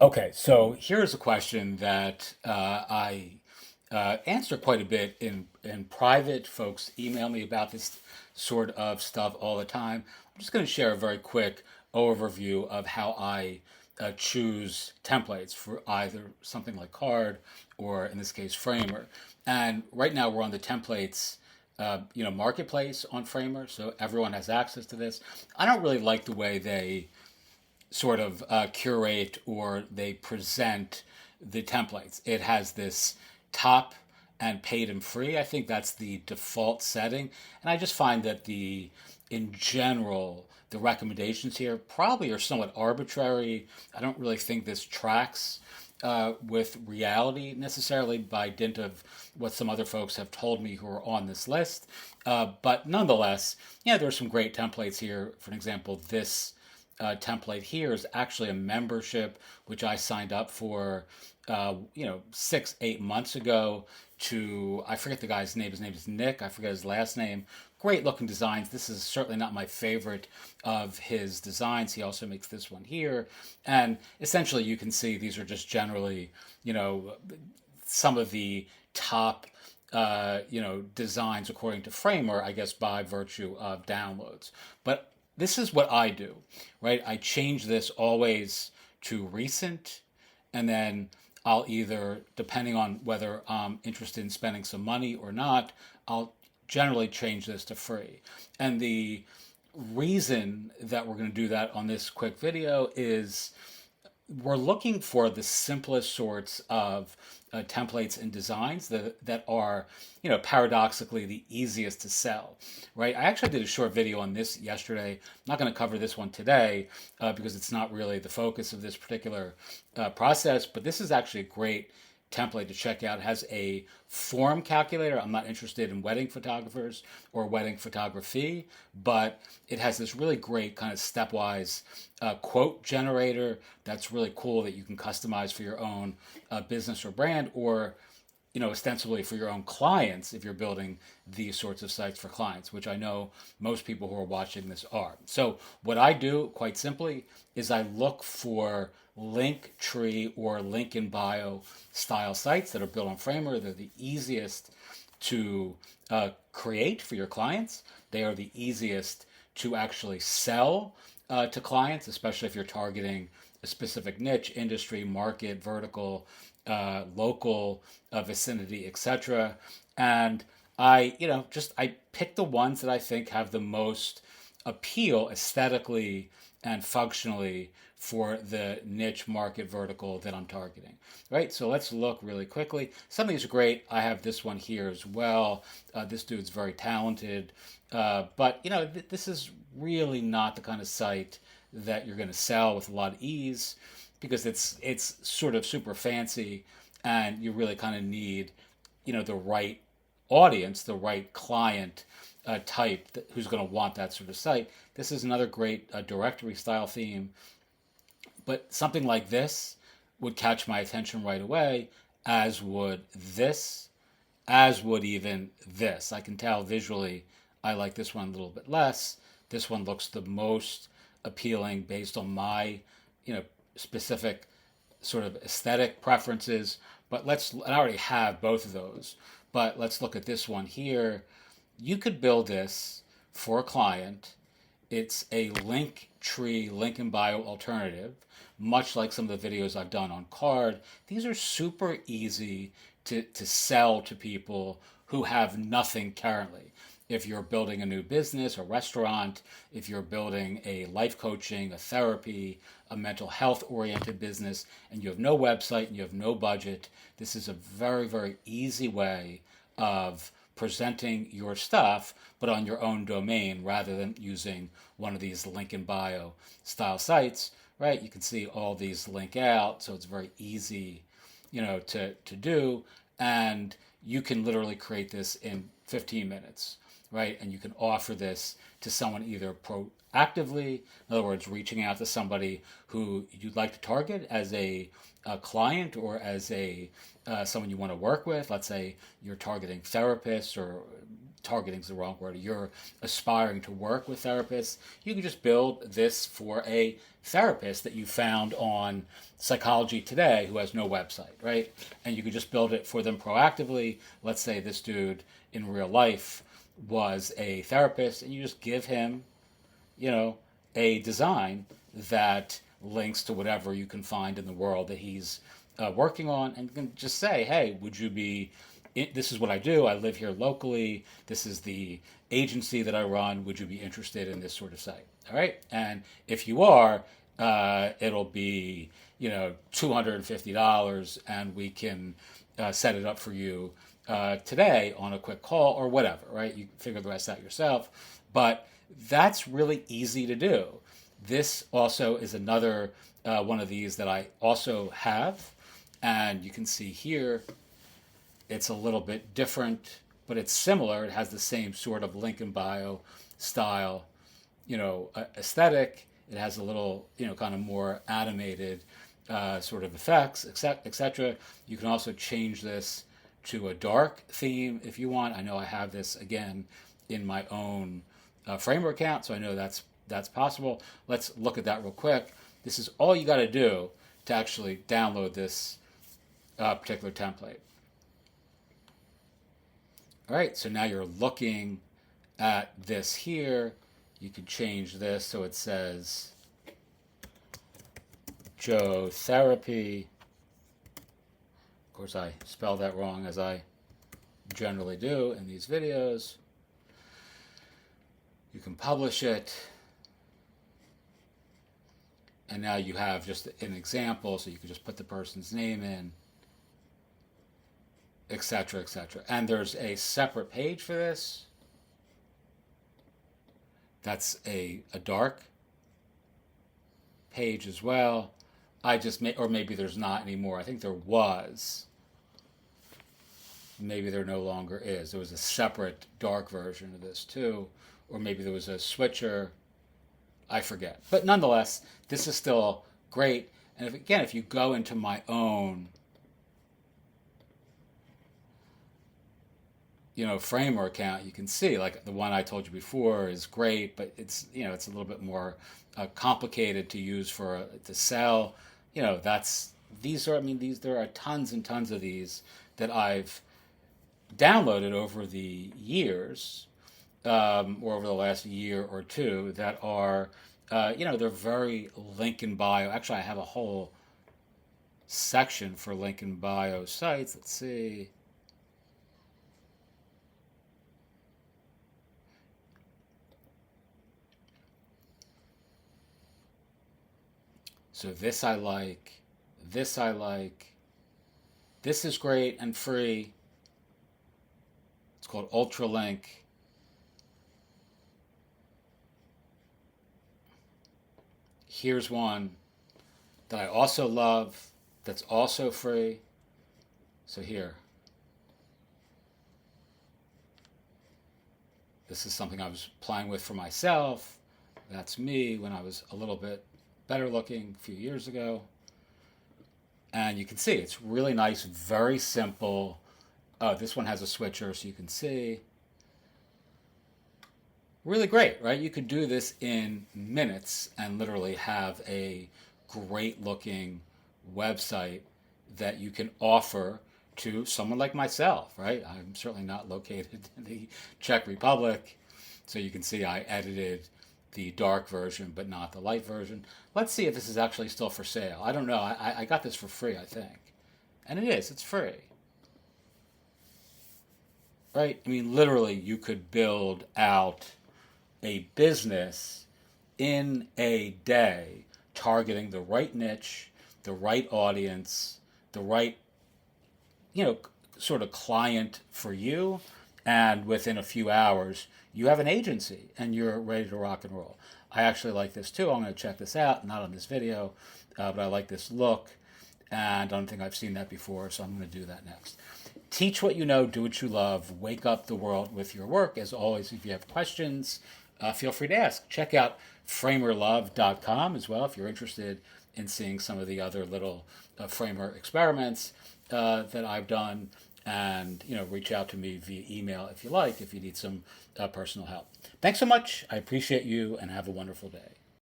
Okay, so here's a question that I answer quite a bit in private. Folks email me about this sort of stuff all the time. I'm just going to share a very quick overview of how I choose templates for either something like Card or, in this case, Framer. And right now we're on the templates marketplace on Framer, so everyone has access to this. I don't really like the way they sort of curate or they present the templates. It has this top and paid and free. I think that's the default setting. And I just find that in general, the recommendations here probably are somewhat arbitrary. I don't really think this tracks with reality necessarily by dint of what some other folks have told me who are on this list. But nonetheless, yeah, there's some great templates here. For an example, this template here is actually a membership which I signed up for, 6, 8 months ago. To I forget the guy's name. His name is Nick. I forget his last name. Great looking designs. This is certainly not my favorite of his designs. He also makes this one here, and essentially you can see these are just generally, some of the top designs according to Framer, I guess, by virtue of downloads. But this is what I do, right? I change this always to recent, and then I'll either, depending on whether I'm interested in spending some money or not, I'll generally change this to free. And the reason that we're going to do that on this quick video is we're looking for the simplest sorts of templates and designs that are, paradoxically the easiest to sell, right? I actually did a short video on this yesterday. I'm not going to cover this one today because it's not really the focus of this particular process, but this is actually a great template to check out. It has a form calculator. I'm not interested in wedding photographers or wedding photography, but it has this really great kind of stepwise quote generator that's really cool that you can customize for your own business or brand, or ostensibly for your own clients if you're building these sorts of sites for clients, which I know most people who are watching this are. So, what I do, quite simply, is I look for link tree or link in bio style sites that are built on Framer. They're the easiest to create for your clients. They are the easiest to actually sell to clients, especially if you're targeting a specific niche, industry, market, vertical, local vicinity, etc. And I pick the ones that I think have the most appeal aesthetically and functionally for the niche market vertical that I'm targeting, right? So let's look really quickly. Some of these are great. I have this one here as well. This dude's very talented, but this is really not the kind of site that you're going to sell with a lot of ease because it's sort of super fancy, and you really kind of need the right audience, the right client type who's going to want that sort of site. This is another great directory style theme, but something like this would catch my attention right away, as would this, as would even this. I can tell visually I like this one a little bit less. This one looks the most appealing based on my, specific sort of aesthetic preferences. But I already have both of those. But let's look at this one here. You could build this for a client. It's a link tree, link in bio alternative, much like some of the videos I've done on Card. These are super easy to sell to people who have nothing currently. If you're building a new business, a restaurant, if you're building a life coaching, a therapy, a mental health oriented business, and you have no website and you have no budget, this is a very, very easy way of presenting your stuff, but on your own domain rather than using one of these link in bio style sites, right? You can see all these link out, so it's very easy, to do. And you can literally create this in 15 minutes, right? And you can offer this to someone either proactively, in other words, reaching out to somebody who you'd like to target as a client or as a someone you want to work with. Let's say you're targeting therapists or targeting is the wrong word, you're aspiring to work with therapists, you can just build this for a therapist that you found on Psychology Today who has no website, right? And you could just build it for them proactively. Let's say this dude in real life was a therapist, and you just give him, you know, a design that links to whatever you can find in the world that he's working on, and you can just say, hey, would you be, this is what I do, I live here locally, this is the agency that I run, would you be interested in this sort of site? All right, and if you are, it'll be, you know, $250, and we can set it up for you today on a quick call or whatever, right? You figure the rest out yourself, but that's really easy to do. This also is another one of these that I also have, and you can see here it's a little bit different, but it's similar. It has the same sort of link in bio style, you know, aesthetic. It has a little, you know, kind of more animated sort of effects, etc. You can also change this to a dark theme if you want. I know I have this again in my own Framer account, so I know that's possible. Let's look at that real quick. This is all you got to do to actually download this particular template. All right, so now you're looking at this here. You could change this so it says Joe Therapy. Of course, I spelled that wrong, as I generally do in these videos. You can publish it. And now you have just an example, so you can just put the person's name in, etc., etc. And there's a separate page for this. That's a dark page as well. Or maybe there's not anymore. I think there was. Maybe there no longer is. There was a separate dark version of this too. Or maybe there was a switcher. I forget. But nonetheless, this is still great. And if you go into my own, you know, Framer account, you can see like the one I told you before is great, but it's, you know, it's a little bit more complicated to use to sell. You know, there are tons and tons of these that I've downloaded over the years, or over the last year or two, that are, you know, they're very link in bio. Actually, I have a whole section for link in bio sites. Let's see. So this I like. This I like. This is great and free. It's called Ultralink. Here's one that I also love that's also free. So here. This is something I was playing with for myself. That's me when I was a little bit better looking a few years ago. And you can see it's really nice, very simple. This one has a switcher so you can see. Really great, right? You could do this in minutes and literally have a great looking website that you can offer to someone like myself, right? I'm certainly not located in the Czech Republic. So you can see I edited the dark version, but not the light version. Let's see if this is actually still for sale. I don't know. I got this for free, I think. And it is. It's free. Right? I mean, literally, you could build out a business in a day targeting the right niche, the right audience, the right, you know, sort of client for you. And within a few hours, you have an agency and you're ready to rock and roll. I actually like this too. I'm going to check this out, not on this video, but I like this look. And I don't think I've seen that before, so I'm going to do that next. Teach what you know, do what you love, wake up the world with your work. As always, if you have questions, feel free to ask. Check out framerlove.com as well if you're interested in seeing some of the other little Framer experiments that I've done. and reach out to me via email if you like, if you need some personal help. Thanks so much. I appreciate you, and have a wonderful day.